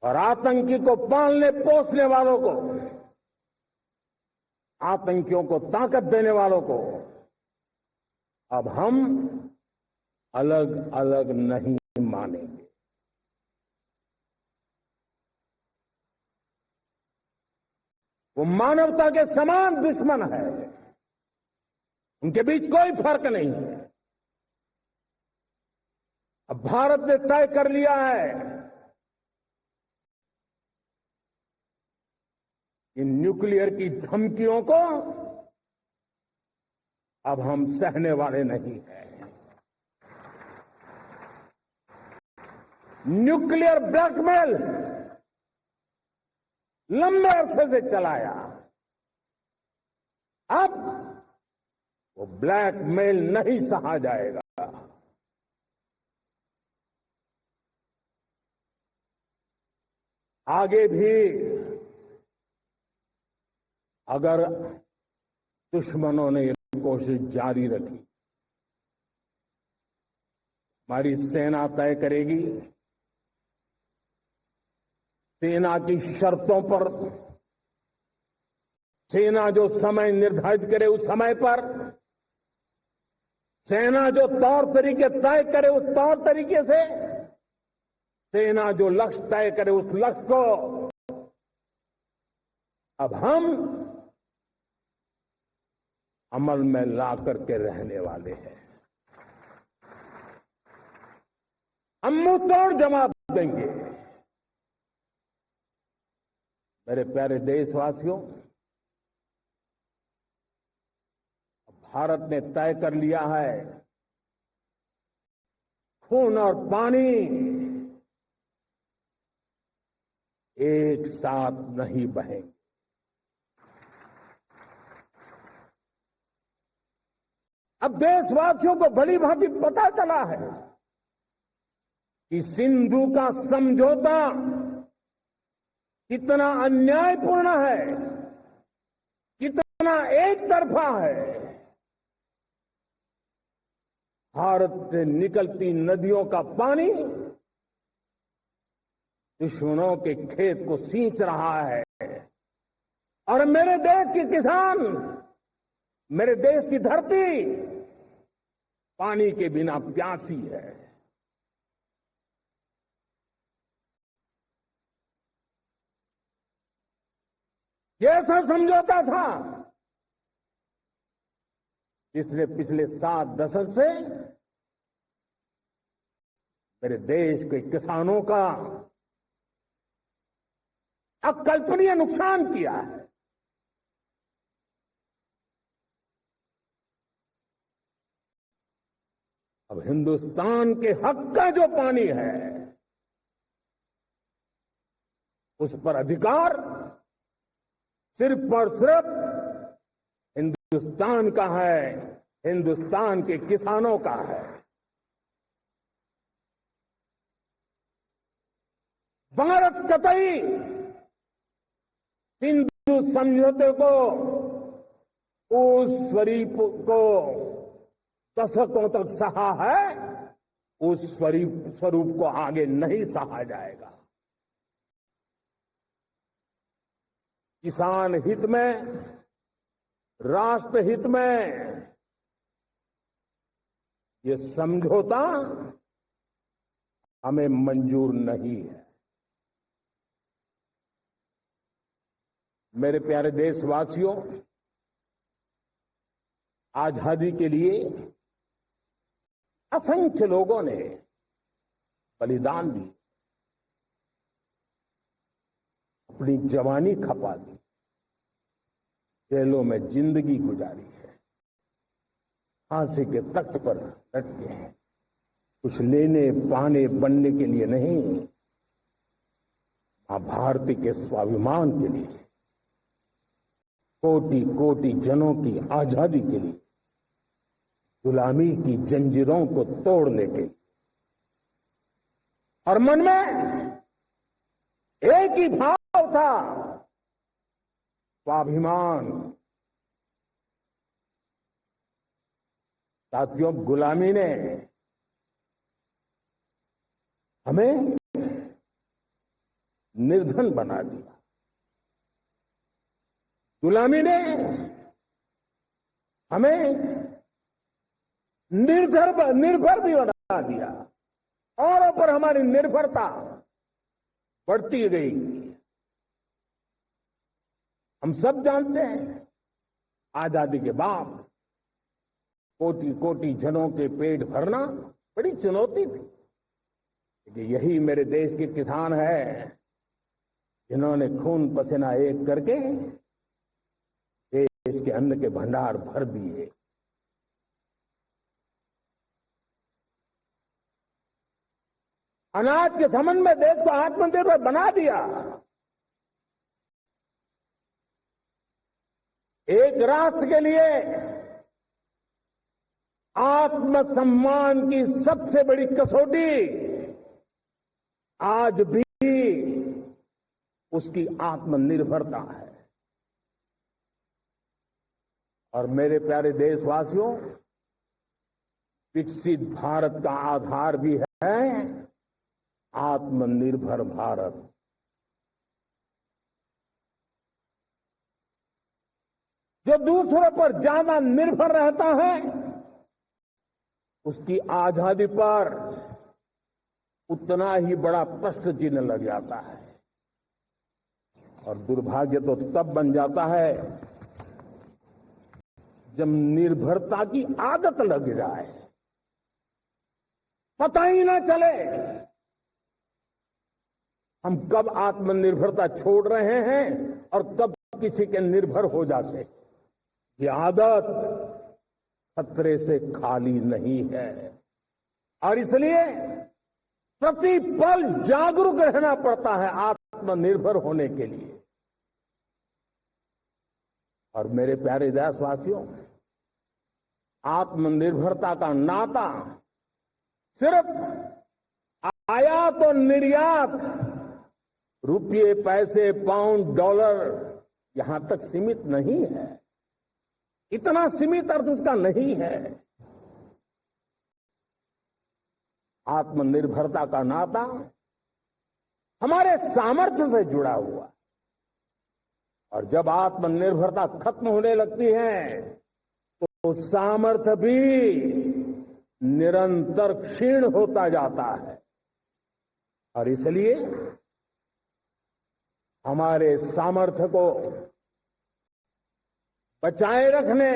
और आतंकी को पालने पोसने वालों को, आतंकियों को ताकत देने वालों को अब हम अलग अलग नहीं मानेंगे। वो मानवता के समान दुश्मन है, उनके बीच कोई फर्क नहीं है। अब भारत ने तय कर लिया है कि न्यूक्लियर की धमकियों को अब हम सहने वाले नहीं हैं। न्यूक्लियर ब्लैकमेल लंबे अरसे से चलाया, अब वो ब्लैकमेल नहीं सहा जाएगा। आगे भी अगर दुश्मनों ने ये कोशिश जारी रखी, हमारी सेना तय करेगी, सेना की शर्तों पर, सेना जो समय निर्धारित करे उस समय पर, सेना जो तौर तरीके तय करे उस तौर तरीके से, सेना जो लक्ष्य तय करे उस लक्ष्य को अब हम अमल में ला करके रहने वाले हैं। हम मुंह तोड़ जवाब देंगे। मेरे प्यारे देशवासियों, भारत ने तय कर लिया है, खून और पानी एक साथ नहीं बहेंगे। अब देशवासियों को भली भांति पता चला है कि सिंधु का समझौता कितना अन्यायपूर्ण है, कितना एक तरफा है। भारत से निकलती नदियों का पानी दुश्मनों के खेत को सींच रहा है और मेरे देश के किसान, मेरे देश की धरती पानी के बिना प्यासी है। ये ऐसा समझौता था जिसने पिछले 7 दशक से मेरे देश के किसानों का अकल्पनीय नुकसान किया है। अब हिंदुस्तान के हक का जो पानी है उस पर अधिकार सिर्फ और सिर्फ हिंदुस्तान का है, हिंदुस्तान के किसानों का है। भारत कतई सिंधु समझौते को, उस स्वरूप को दशकों तक सहा है, उस स्वरूप को आगे नहीं सहा जाएगा। किसान हित में, राष्ट्र हित में ये समझौता हमें मंजूर नहीं है। मेरे प्यारे देशवासियों, आजादी के लिए असंख्य लोगों ने बलिदान दी, अपनी जवानी खपा दी, जेलों में जिंदगी गुजारी है, फांसी के तख्त पर लटके हैं, कुछ लेने पाने बनने के लिए नहीं, मां भारती के स्वाभिमान के लिए, कोटि कोटि जनों की आजादी के लिए, गुलामी की जंजीरों को तोड़ने के लिए। और मन में एक ही भाव था, स्वाभिमान। साथियों, गुलामी ने हमें निर्धन बना दिया। गुलामी ने हमें निर्भर भी बना दिया, औरों पर हमारी निर्भरता बढ़ती गई। हम सब जानते हैं, आजादी के बाद कोटि कोटि जनों के पेट भरना बड़ी चुनौती थी। लेकिन यही मेरे देश के किसान हैं जिन्होंने खून पसीना एक करके देश के अन्न के भंडार भर दिए। अनाज के संबंध में देश को आत्मनिर्भर बना दिया। एक राष्ट्र के लिए आत्मसम्मान की सबसे बड़ी कसौटी आज भी उसकी आत्मनिर्भरता है। और मेरे प्यारे देशवासियों, विकसित भारत का आधार भी है आत्मनिर्भर भारत। जो दूसरों पर ज्यादा निर्भर रहता है उसकी आजादी पर उतना ही बड़ा प्रश्न चिन्ह लग जाता है। और दुर्भाग्य तो तब बन जाता है जब निर्भरता की आदत लग जाए, पता ही ना चले हम कब आत्मनिर्भरता छोड़ रहे हैं और कब किसी के निर्भर हो जाते हैं। ये आदत खतरे से खाली नहीं है और इसलिए प्रति पल जागरूक रहना पड़ता है आत्मनिर्भर होने के लिए। और मेरे प्यारे देशवासियों, आत्मनिर्भरता का नाता सिर्फ आयात और निर्यात, रुपये, पैसे, पाउंड, डॉलर यहां तक सीमित नहीं है। इतना सीमित अर्थ उसका नहीं है। आत्मनिर्भरता का नाता हमारे सामर्थ्य से जुड़ा हुआ। और जब आत्मनिर्भरता खत्म होने लगती है तो सामर्थ्य भी निरंतर क्षीण होता जाता है। और इसलिए हमारे सामर्थ्य को बचाए रखने,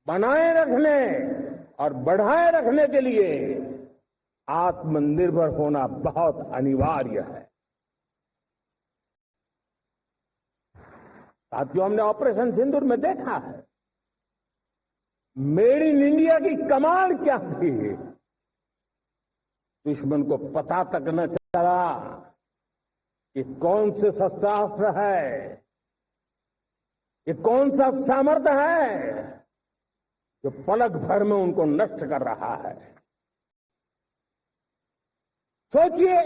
बनाए रखने और बढ़ाए रखने के लिए आत्मनिर्भर होना बहुत अनिवार्य है। साथियों, हमने ऑपरेशन सिंदूर में देखा है मेड इन इंडिया की कमाल क्या थी। दुश्मन को पता तक न चला कि कौन से शस्त्रास्त्र है, ये कौन सा सामर्थ्य है जो पलक भर में उनको नष्ट कर रहा है। सोचिए,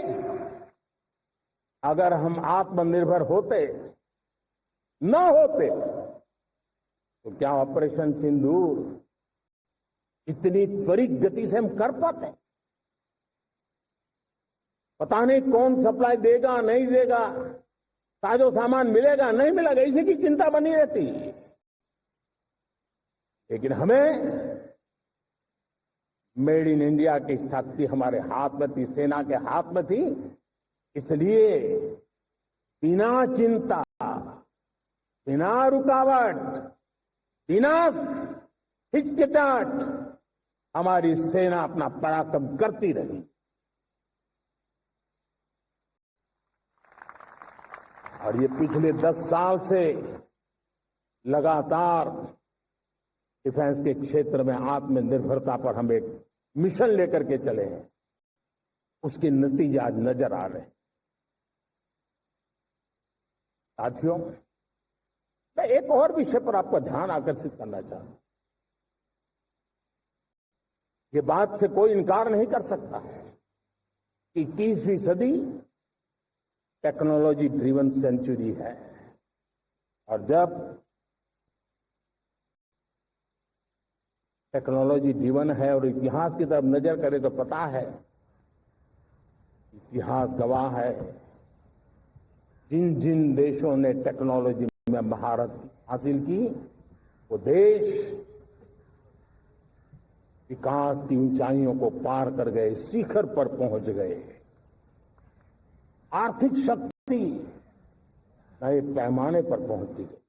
अगर हम आत्मनिर्भर होते न होते तो क्या ऑपरेशन सिंदूर इतनी त्वरित गति से हम कर पाते? पता नहीं कौन सप्लाई देगा नहीं देगा, साजो सामान मिलेगा नहीं मिलेगा, इसी की चिंता बनी रहती। लेकिन हमें मेड इन इंडिया की शक्ति हमारे हाथ में थी, सेना के हाथ में थी। इसलिए बिना चिंता, बिना रुकावट, बिना हिचकिचाहट हमारी सेना अपना पराक्रम करती रही। और ये पिछले 10 साल से लगातार डिफेंस के क्षेत्र में आत्मनिर्भरता पर हम एक मिशन लेकर के चले हैं, उसके नतीजे आज नजर आ रहे हैं। साथियों, मैं एक और विषय पर आपका ध्यान आकर्षित करना चाहता हूं। ये बात से कोई इनकार नहीं कर सकता कि 21वीं सदी टेक्नोलॉजी ड्रिवन सेंचुरी है। और जब टेक्नोलॉजी ड्रिवन है और इतिहास की तरफ नजर करें तो पता है, इतिहास गवाह है जिन जिन देशों ने टेक्नोलॉजी में महारत हासिल की, वो देश विकास की ऊंचाइयों को पार कर गए, शिखर पर पहुंच गए। आर्थिक शक्ति नए पैमाने पर पहुंचती गई।